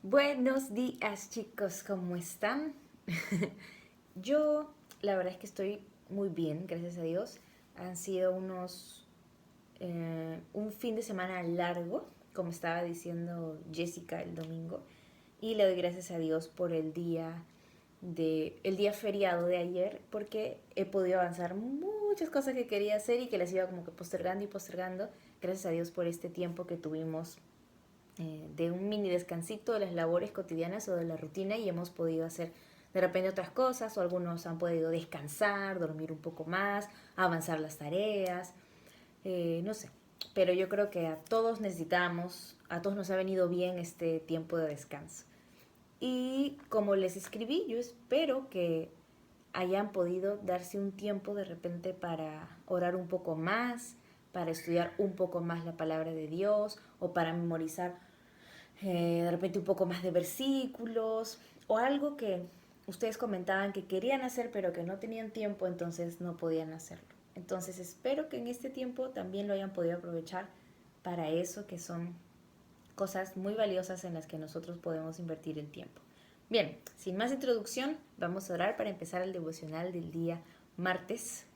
Buenos días chicos, ¿cómo están? Yo la verdad es que estoy muy bien, gracias a Dios. Han sido un fin de semana largo, como estaba diciendo Jessica el domingo, y le doy gracias a Dios por el día feriado de ayer, porque he podido avanzar muchas cosas que quería hacer y que las iba como que postergando y postergando. Gracias a Dios por este tiempo que tuvimos de un mini descansito de las labores cotidianas o de la rutina y hemos podido hacer de repente otras cosas o algunos han podido descansar, dormir un poco más, avanzar las tareas, no sé. Pero yo creo que a todos nos ha venido bien este tiempo de descanso. Y como les escribí, yo espero que hayan podido darse un tiempo de repente para orar un poco más, para estudiar un poco más la palabra de Dios o para memorizar de repente un poco más de versículos o algo que ustedes comentaban que querían hacer pero que no tenían tiempo, entonces no podían hacerlo. Entonces espero que en este tiempo también lo hayan podido aprovechar para eso, que son cosas muy valiosas en las que nosotros podemos invertir el tiempo. Bien, sin más introducción, vamos a orar para empezar el devocional del día martes.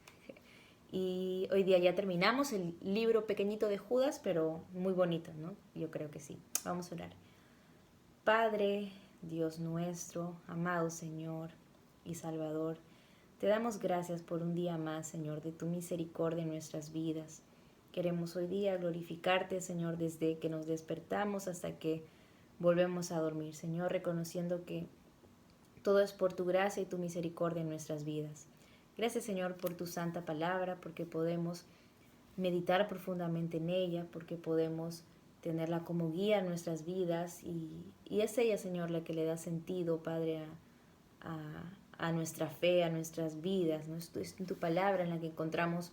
Y hoy día ya terminamos el libro pequeñito de Judas, pero muy bonito, ¿no? Yo creo que sí. Vamos a orar. Padre, Dios nuestro, amado Señor y Salvador, te damos gracias por un día más, Señor, de tu misericordia en nuestras vidas. Queremos hoy día glorificarte, Señor, desde que nos despertamos hasta que volvemos a dormir, Señor, reconociendo que todo es por tu gracia y tu misericordia en nuestras vidas. Gracias, Señor, por tu santa palabra, porque podemos meditar profundamente en ella, porque podemos tenerla como guía en nuestras vidas y es ella, Señor, la que le da sentido, Padre, a nuestra fe, a nuestras vidas, ¿no? Es en tu palabra en la que encontramos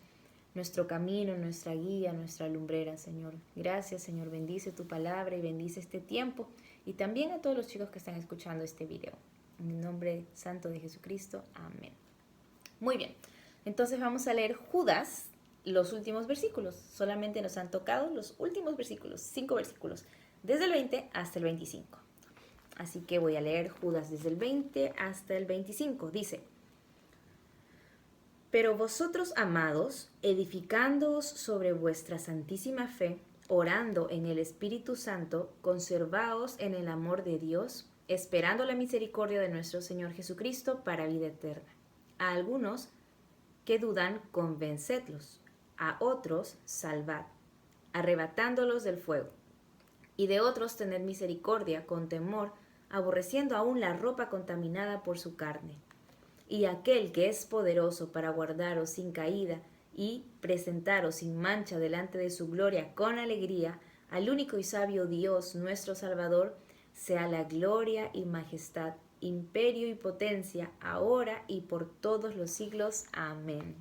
nuestro camino, nuestra guía, nuestra lumbrera, Señor. Gracias, Señor, bendice tu palabra y bendice este tiempo y también a todos los chicos que están escuchando este video. En el nombre santo de Jesucristo, amén. Muy bien, entonces vamos a leer Judas, los últimos versículos. Solamente nos han tocado los últimos versículos, 5 versículos, desde el 20 hasta el 25. Así que voy a leer Judas desde el 20 hasta el 25. Dice: Pero vosotros, amados, edificándoos sobre vuestra santísima fe, orando en el Espíritu Santo, conservaos en el amor de Dios, esperando la misericordia de nuestro Señor Jesucristo para vida eterna. A algunos que dudan, convencedlos; a otros, salvad, arrebatándolos del fuego; y de otros tened misericordia con temor, aborreciendo aún la ropa contaminada por su carne. Y aquel que es poderoso para guardaros sin caída y presentaros sin mancha delante de su gloria con alegría, al único y sabio Dios nuestro Salvador, sea la gloria y majestad, imperio y potencia, ahora y por todos los siglos. Amén.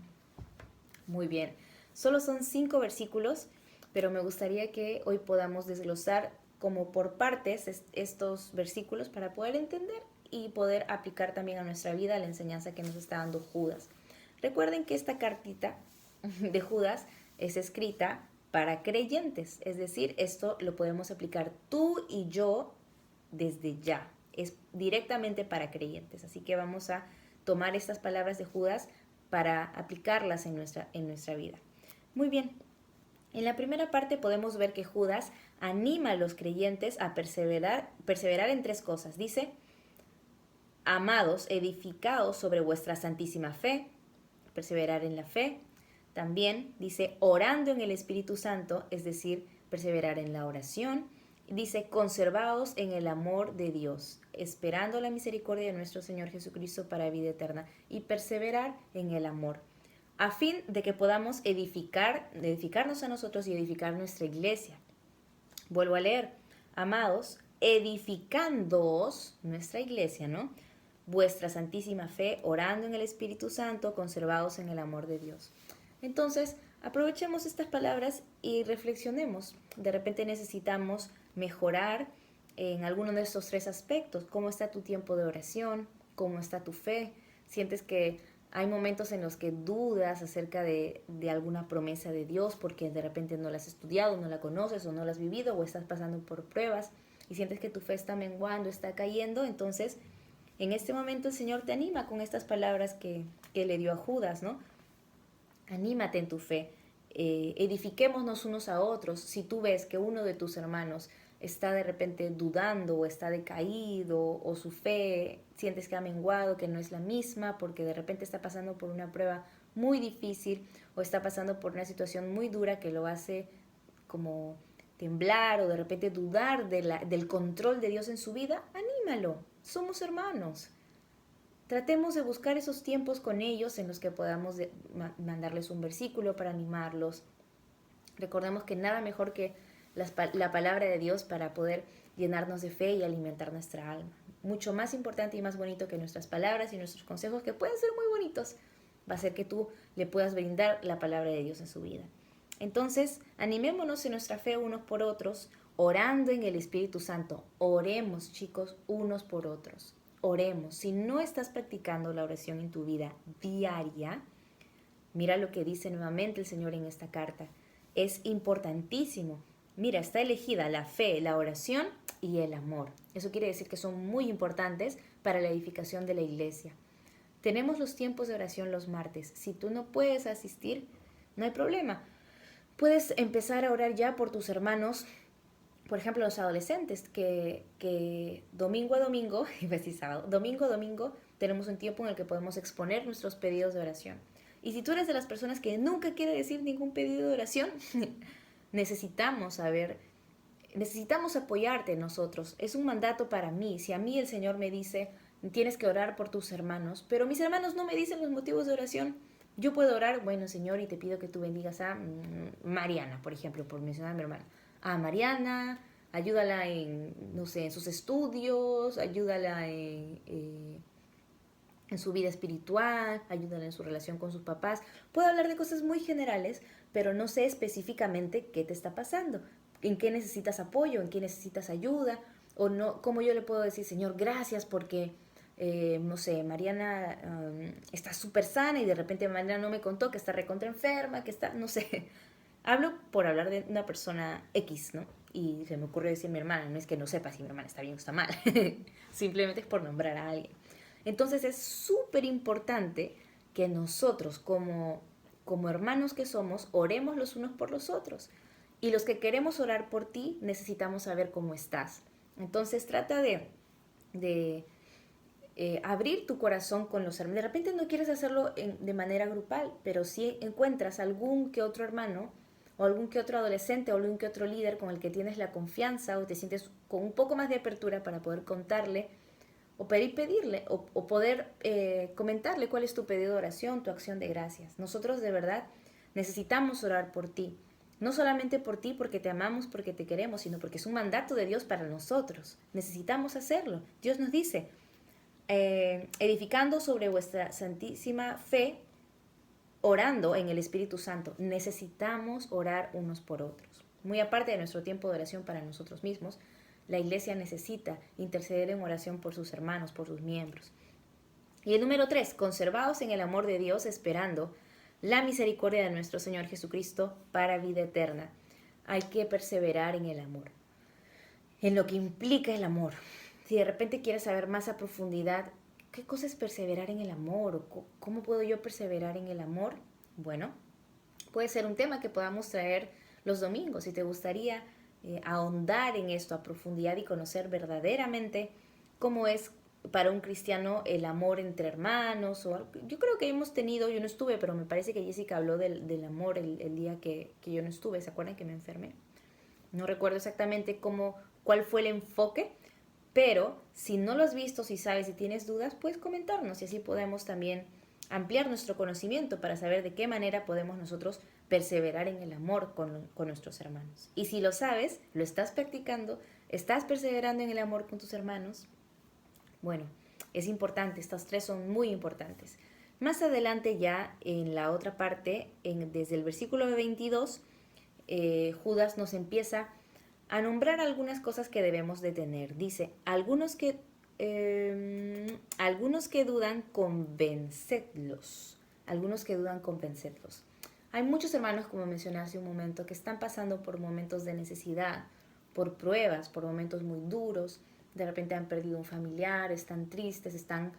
Muy bien, solo son 5 versículos, pero me gustaría que hoy podamos desglosar como por partes estos versículos para poder entender y poder aplicar también a nuestra vida la enseñanza que nos está dando Judas. Recuerden que esta cartita de Judas es escrita para creyentes, es decir, esto lo podemos aplicar tú y yo desde ya, es directamente para creyentes, así que vamos a tomar estas palabras de Judas para aplicarlas en nuestra vida. Muy bien, en la primera parte podemos ver que Judas anima a los creyentes a perseverar en 3 cosas. Dice: amados, edificaos sobre vuestra santísima fe, perseverar en la fe. También dice orando en el Espíritu Santo, es decir, perseverar en la oración. Dice conservaos en el amor de Dios, esperando la misericordia de nuestro Señor Jesucristo para vida eterna, y perseverar en el amor, a fin de que podamos edificarnos a nosotros y edificar nuestra iglesia. Vuelvo a leer: amados, edificándoos, nuestra iglesia, ¿no? Vuestra santísima fe, orando en el Espíritu Santo, conservados en el amor de Dios. Entonces, aprovechemos estas palabras y reflexionemos. De repente necesitamos mejorar en alguno de estos 3 aspectos. ¿Cómo está tu tiempo de oración? ¿Cómo está tu fe? ¿Sientes que hay momentos en los que dudas acerca de alguna promesa de Dios porque de repente no la has estudiado, no la conoces o no la has vivido o estás pasando por pruebas? y sientes que tu fe está menguando, está cayendo, entonces en este momento el Señor te anima con estas palabras que le dio a Judas, ¿no? Anímate en tu fe, edifiquémonos unos a otros. Si tú ves que uno de tus hermanos está de repente dudando o está decaído o su fe sientes que ha menguado, que no es la misma porque de repente está pasando por una prueba muy difícil o está pasando por una situación muy dura que lo hace como temblar o de repente dudar del control de Dios en su vida, anímalo, somos hermanos. Tratemos de buscar esos tiempos con ellos en los que podamos mandarles un versículo para animarlos. Recordemos que nada mejor que la palabra de Dios para poder llenarnos de fe y alimentar nuestra alma. Mucho más importante y más bonito que nuestras palabras y nuestros consejos, que pueden ser muy bonitos, va a ser que tú le puedas brindar la palabra de Dios en su vida. Entonces, animémonos en nuestra fe unos por otros, orando en el Espíritu Santo. Oremos, chicos, unos por otros. Oremos. Si no estás practicando la oración en tu vida diaria, mira lo que dice nuevamente el Señor en esta carta. Es importantísimo. Mira, está elegida la fe, la oración y el amor. Eso quiere decir que son muy importantes para la edificación de la iglesia. Tenemos los tiempos de oración los martes. Si tú no puedes asistir, no hay problema. Puedes empezar a orar ya por tus hermanos, por ejemplo, los adolescentes, que domingo a domingo, iba a decir sábado, domingo a domingo tenemos un tiempo en el que podemos exponer nuestros pedidos de oración. Y si tú eres de las personas que nunca quiere decir ningún pedido de oración, necesitamos apoyarte nosotros. Es un mandato para mí. Si a mí el Señor me dice, tienes que orar por tus hermanos, pero mis hermanos no me dicen los motivos de oración, yo puedo orar, bueno, Señor, y te pido que tú bendigas a Mariana, por ejemplo, por mencionar a mi hermana. A Mariana, ayúdala en, no sé, en sus estudios, ayúdala en su vida espiritual, ayúdala en su relación con sus papás. Puedo hablar de cosas muy generales, pero no sé específicamente qué te está pasando, en qué necesitas apoyo, en qué necesitas ayuda, o no, cómo yo le puedo decir, Señor, gracias porque, no sé, Mariana está súper sana y de repente Mariana no me contó que está recontra enferma, que está, no sé. Hablo por hablar de una persona X, ¿no? Y se me ocurre decir mi hermana, no es que no sepa si mi hermana está bien o está mal, simplemente es por nombrar a alguien. Entonces es súper importante que nosotros como hermanos que somos, oremos los unos por los otros. Y los que queremos orar por ti, necesitamos saber cómo estás. Entonces trata de abrir tu corazón con los hermanos. De repente no quieres hacerlo de manera grupal, pero si encuentras algún que otro hermano o algún que otro adolescente o algún que otro líder con el que tienes la confianza o te sientes con un poco más de apertura para poder contarle o pedirle o poder comentarle cuál es tu pedido de oración, tu acción de gracias. Nosotros de verdad necesitamos orar por ti. No solamente por ti porque te amamos, porque te queremos, sino porque es un mandato de Dios para nosotros. Necesitamos hacerlo. Dios nos dice, edificando sobre vuestra santísima fe, orando en el Espíritu Santo. Necesitamos orar unos por otros. Muy aparte de nuestro tiempo de oración para nosotros mismos, la iglesia necesita interceder en oración por sus hermanos, por sus miembros. Y el número 3, conservaos en el amor de Dios, esperando la misericordia de nuestro Señor Jesucristo para vida eterna. Hay que perseverar en el amor, en lo que implica el amor. Si de repente quieres saber más a profundidad, ¿qué cosa es perseverar en el amor? ¿O cómo puedo yo perseverar en el amor? Bueno, puede ser un tema que podamos traer los domingos. Si te gustaría ahondar en esto a profundidad y conocer verdaderamente cómo es para un cristiano el amor entre hermanos. Yo creo que hemos tenido, yo no estuve, pero me parece que Jessica habló del amor el día que yo no estuve. ¿Se acuerdan que me enfermé? No recuerdo exactamente cuál fue el enfoque, pero si no lo has visto, si sabes, si tienes dudas, puedes comentarnos y así podemos también ampliar nuestro conocimiento para saber de qué manera podemos nosotros perseverar en el amor con nuestros hermanos. Y si lo sabes, lo estás practicando, estás perseverando en el amor con tus hermanos, bueno, es importante, estas 3 son muy importantes. Más adelante ya en la otra parte, desde el versículo 22, Judas nos empieza a nombrar algunas cosas que debemos de tener. Dice, algunos que dudan, convencedlos. Algunos que dudan, convencedlos. Hay muchos hermanos, como mencioné hace un momento, que están pasando por momentos de necesidad, por pruebas, por momentos muy duros. De repente han perdido un familiar, están tristes, están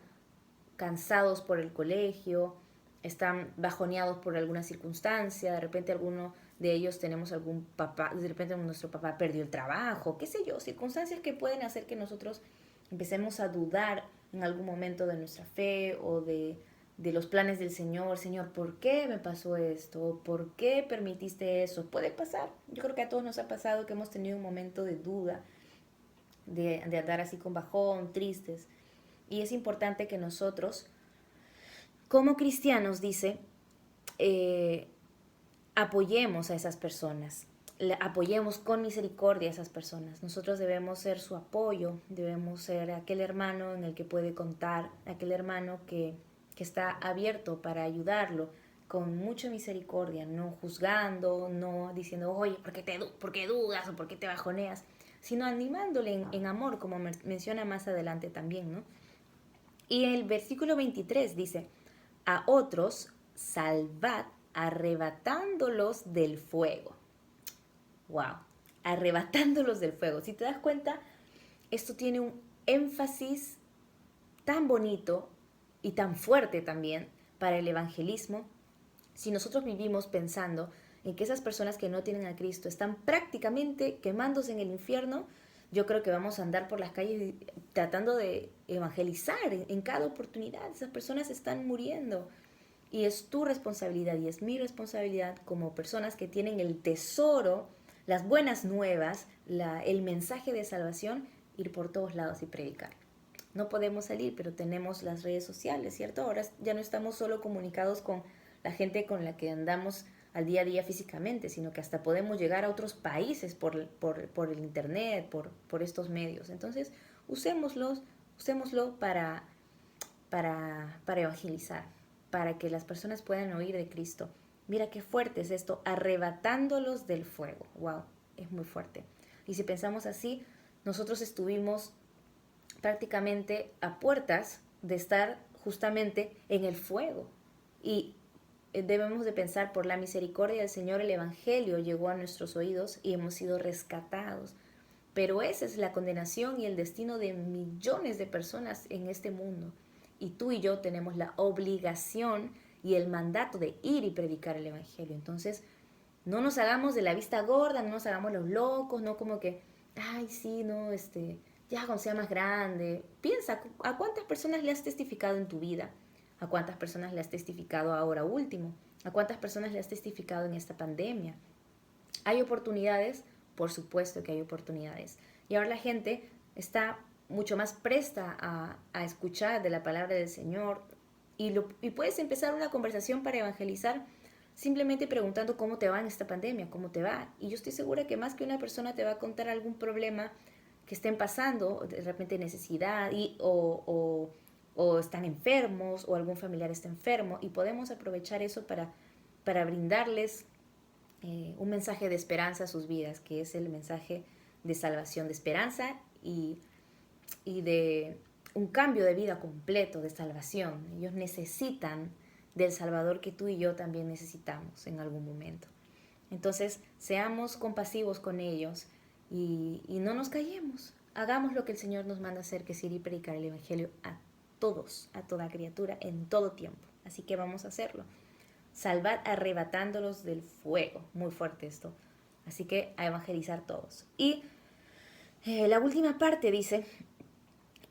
cansados por el colegio, están bajoneados por alguna circunstancia, de repente alguno de ellos tenemos algún papá, de repente nuestro papá perdió el trabajo, qué sé yo, circunstancias que pueden hacer que nosotros empecemos a dudar en algún momento de nuestra fe o de los planes del Señor. Señor, ¿por qué me pasó esto? ¿Por qué permitiste eso? Puede pasar. Yo creo que a todos nos ha pasado que hemos tenido un momento de duda, de andar así con bajón, tristes. Y es importante que nosotros, como cristianos, dice, eh, apoyemos a esas personas, apoyemos con misericordia a esas personas. Nosotros debemos ser su apoyo, debemos ser aquel hermano en el que puede contar, aquel hermano que está abierto para ayudarlo con mucha misericordia, no juzgando, no diciendo, oye, ¿por qué dudas o por qué te bajoneas? Sino animándole en amor, como menciona más adelante también, ¿no? Y en el versículo 23 dice, a otros salvad arrebatándolos del fuego. Wow, arrebatándolos del fuego. Si te das cuenta, esto tiene un énfasis tan bonito y tan fuerte también para el evangelismo. Si nosotros vivimos pensando en que esas personas que no tienen a Cristo están prácticamente quemándose en el infierno, yo creo que vamos a andar por las calles tratando de evangelizar en cada oportunidad. Esas personas están muriendo. Y es tu responsabilidad y es mi responsabilidad como personas que tienen el tesoro, las buenas nuevas, el mensaje de salvación, ir por todos lados y predicar. No podemos salir, pero tenemos las redes sociales, ¿cierto? Ahora ya no estamos solo comunicados con la gente con la que andamos al día a día físicamente, sino que hasta podemos llegar a otros países por el internet, por estos medios. Entonces, usémoslo para evangelizar, para que las personas puedan oír de Cristo. Mira qué fuerte es esto, arrebatándolos del fuego. Wow, es muy fuerte. Y si pensamos así, nosotros estuvimos prácticamente a puertas de estar justamente en el fuego. Y debemos de pensar, por la misericordia del Señor, el Evangelio llegó a nuestros oídos y hemos sido rescatados. Pero esa es la condenación y el destino de millones de personas en este mundo. Y tú y yo tenemos la obligación y el mandato de ir y predicar el Evangelio. Entonces, no nos hagamos de la vista gorda, no nos hagamos los locos, no como que, ay, sí, no, ya cuando sea más grande. Piensa, ¿a cuántas personas le has testificado en tu vida? ¿A cuántas personas le has testificado ahora último? ¿A cuántas personas le has testificado en esta pandemia? ¿Hay oportunidades? Por supuesto que hay oportunidades. Y ahora la gente está mucho más presta a escuchar de la palabra del Señor y puedes empezar una conversación para evangelizar simplemente preguntando cómo te va en esta pandemia, cómo te va. Y yo estoy segura que más que una persona te va a contar algún problema que estén pasando, de repente necesidad o están enfermos o algún familiar está enfermo y podemos aprovechar eso para brindarles un mensaje de esperanza a sus vidas, que es el mensaje de salvación, de esperanza y de un cambio de vida completo, de salvación. Ellos necesitan del Salvador que tú y yo también necesitamos en algún momento. Entonces, seamos compasivos con ellos y no nos callemos. Hagamos lo que el Señor nos manda hacer, que es ir y predicar el Evangelio a todos, a toda criatura, en todo tiempo. Así que vamos a hacerlo. Salvad arrebatándolos del fuego. Muy fuerte esto. Así que a evangelizar todos. Y la última parte dice,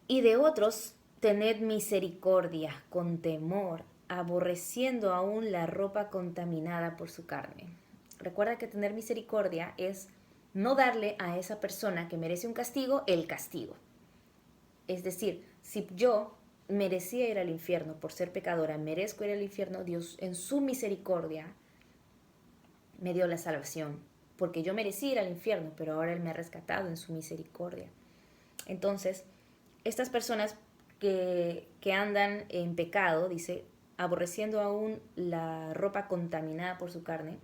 y de otros tened misericordia con temor, aborreciendo aún la ropa contaminada por su carne. Recuerda que tener misericordia es no darle a esa persona que merece un castigo el castigo. Es decir, si yo merecía ir al infierno por ser pecadora, merezco ir al infierno, Dios en su misericordia me dio la salvación, porque yo merecía ir al infierno, pero ahora Él me ha rescatado en su misericordia. Entonces, estas personas que andan en pecado, dice, aborreciendo aún la ropa contaminada por su carne,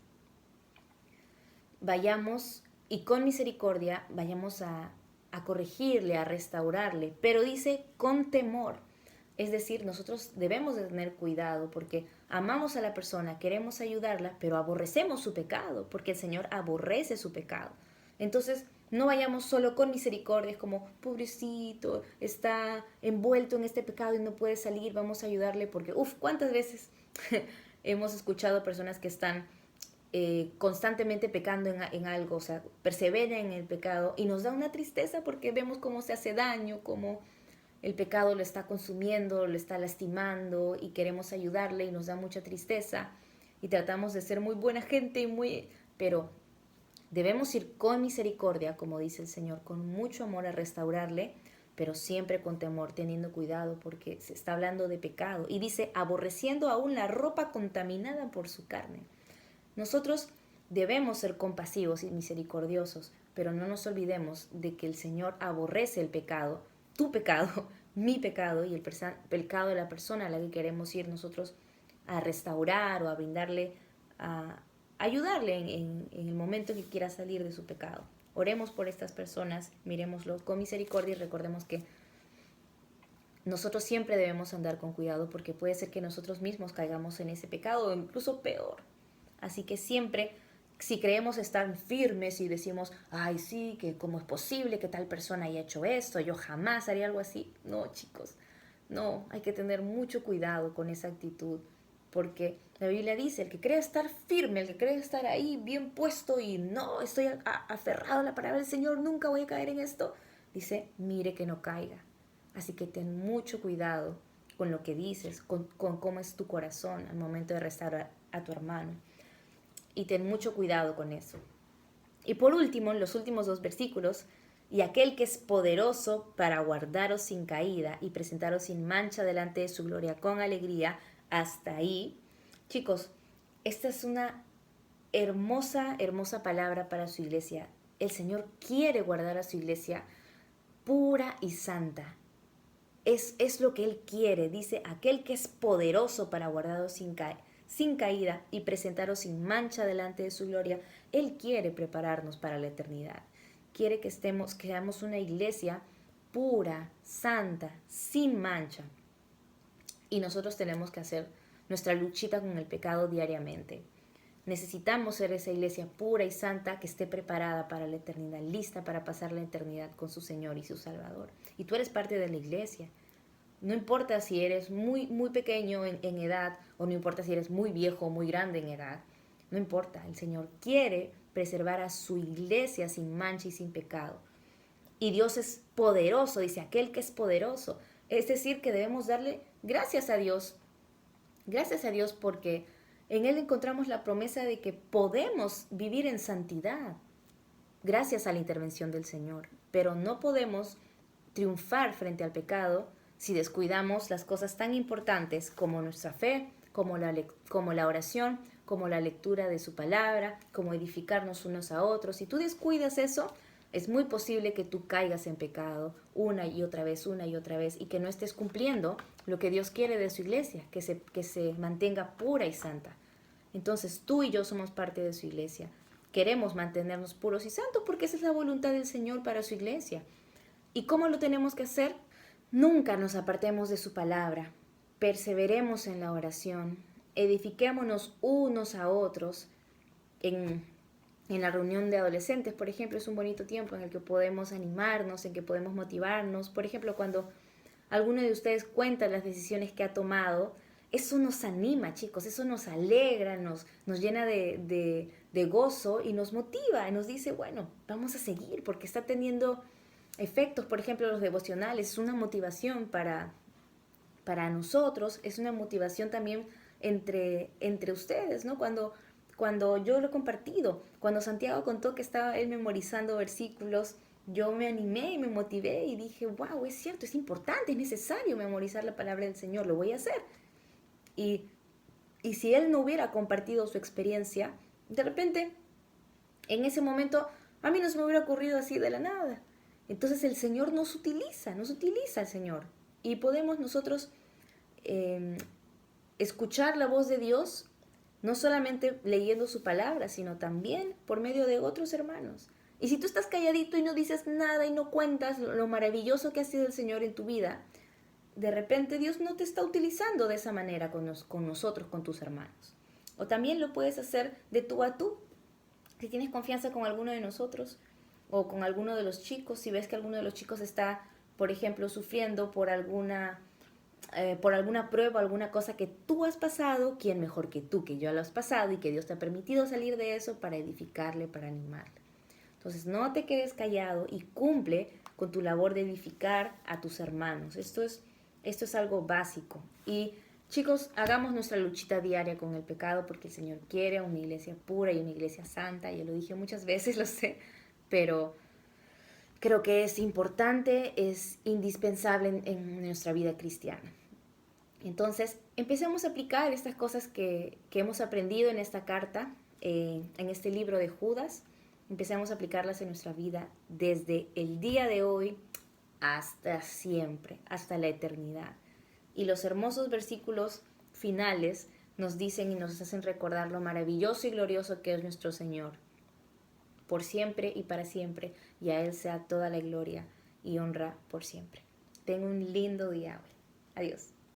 vayamos y con misericordia vayamos a corregirle, a restaurarle, pero dice con temor. Es decir, nosotros debemos de tener cuidado porque amamos a la persona, queremos ayudarla, pero aborrecemos su pecado, porque el Señor aborrece su pecado. Entonces, No vayamos solo con misericordia, es como, pobrecito, está envuelto en este pecado y no puede salir, vamos a ayudarle porque, ¿cuántas veces hemos escuchado personas que están constantemente pecando en algo, o sea, persevera en el pecado y nos da una tristeza porque vemos cómo se hace daño, cómo el pecado lo está consumiendo, lo está lastimando y queremos ayudarle y nos da mucha tristeza y tratamos de ser muy buena gente y pero debemos ir con misericordia, como dice el Señor, con mucho amor a restaurarle, pero siempre con temor, teniendo cuidado porque se está hablando de pecado y dice aborreciendo aún la ropa contaminada por su carne. Nosotros debemos ser compasivos y misericordiosos, pero no nos olvidemos de que el Señor aborrece el pecado, tu pecado, mi pecado y el pecado de la persona a la que queremos ir nosotros a restaurar o a brindarle, a ayudarle en el momento que quiera salir de su pecado. Oremos por estas personas, miremoslo con misericordia y recordemos que nosotros siempre debemos andar con cuidado porque puede ser que nosotros mismos caigamos en ese pecado o incluso peor. Así que siempre, si creemos estar firmes y decimos, ay, sí, que cómo es posible que tal persona haya hecho esto, yo jamás haría algo así. No, chicos, no, hay que tener mucho cuidado con esa actitud, porque la Biblia dice, el que cree estar firme, el que cree estar ahí bien puesto y no, estoy aferrado a la palabra del Señor, nunca voy a caer en esto, dice, mire que no caiga. Así que ten mucho cuidado con lo que dices, con cómo es tu corazón al momento de restaurar a tu hermano. Y ten mucho cuidado con eso. Y por último, en los últimos 2 versículos, y aquel que es poderoso para guardaros sin caída y presentaros sin mancha delante de su gloria con alegría, hasta ahí. Chicos, esta es una hermosa, hermosa palabra para su iglesia. El Señor quiere guardar a su iglesia pura y santa. Es lo que Él quiere. Dice, aquel que es poderoso para guardaros sin caída y presentaros sin mancha delante de su gloria. Él quiere prepararnos para la eternidad. Quiere que creamos una iglesia pura, santa, sin mancha. Y nosotros tenemos que hacer nuestra luchita con el pecado diariamente. Necesitamos ser esa iglesia pura y santa que esté preparada para la eternidad, lista para pasar la eternidad con su Señor y su Salvador. Y tú eres parte de la iglesia. No importa si eres muy, muy pequeño en edad o no importa si eres muy viejo o muy grande en edad. No importa, el Señor quiere preservar a su iglesia sin mancha y sin pecado. Y Dios es poderoso, dice aquel que es poderoso. Es decir, que debemos darle gracias a Dios. Gracias a Dios porque en Él encontramos la promesa de que podemos vivir en santidad gracias a la intervención del Señor. Pero no podemos triunfar frente al pecado si descuidamos las cosas tan importantes como nuestra fe, como la oración, como la lectura de su palabra, como edificarnos unos a otros. Si tú descuidas eso, es muy posible que tú caigas en pecado una y otra vez, y que no estés cumpliendo lo que Dios quiere de su iglesia, que se mantenga pura y santa. Entonces tú y yo somos parte de su iglesia. Queremos mantenernos puros y santos porque esa es la voluntad del Señor para su iglesia. ¿Y cómo lo tenemos que hacer? Nunca nos apartemos de su palabra. Perseveremos en la oración. Edifiquémonos unos a otros. En la reunión de adolescentes, por ejemplo, es un bonito tiempo en el que podemos animarnos, en que podemos motivarnos. Por ejemplo, cuando alguno de ustedes cuenta las decisiones que ha tomado, eso nos anima, chicos, eso nos alegra, nos llena de gozo y nos motiva, y nos dice, bueno, vamos a seguir porque está teniendo efectos. Por ejemplo, los devocionales es una motivación para nosotros, es una motivación también entre ustedes, ¿no? Cuando yo lo he compartido, cuando Santiago contó que estaba él memorizando versículos, yo me animé y me motivé y dije, wow, es cierto, es importante, es necesario memorizar la palabra del Señor, lo voy a hacer. Y si él no hubiera compartido su experiencia, de repente, en ese momento, a mí no se me hubiera ocurrido así de la nada. Entonces el Señor nos utiliza el Señor. Y podemos nosotros escuchar la voz de Dios, no solamente leyendo su palabra, sino también por medio de otros hermanos. Y si tú estás calladito y no dices nada y no cuentas lo maravilloso que ha sido el Señor en tu vida, de repente Dios no te está utilizando de esa manera con nosotros, con tus hermanos. O también lo puedes hacer de tú a tú. Si tienes confianza con alguno de nosotros, o con alguno de los chicos, si ves que alguno de los chicos está, por ejemplo, sufriendo por alguna prueba, alguna cosa que tú has pasado, ¿quién mejor que tú, que yo lo has pasado y que Dios te ha permitido salir de eso para edificarle, para animarle? Entonces no te quedes callado y cumple con tu labor de edificar a tus hermanos. Esto es algo básico. Y chicos, hagamos nuestra luchita diaria con el pecado porque el Señor quiere una iglesia pura y una iglesia santa. Ya lo dije muchas veces, lo sé, pero creo que es importante, es indispensable en nuestra vida cristiana. Entonces, empecemos a aplicar estas cosas que hemos aprendido en esta carta, en este libro de Judas. Empecemos a aplicarlas en nuestra vida desde el día de hoy hasta siempre, hasta la eternidad. Y los hermosos versículos finales nos dicen y nos hacen recordar lo maravilloso y glorioso que es nuestro Señor, por siempre y para siempre, y a Él sea toda la gloria y honra por siempre. Ten un lindo día hoy. Adiós.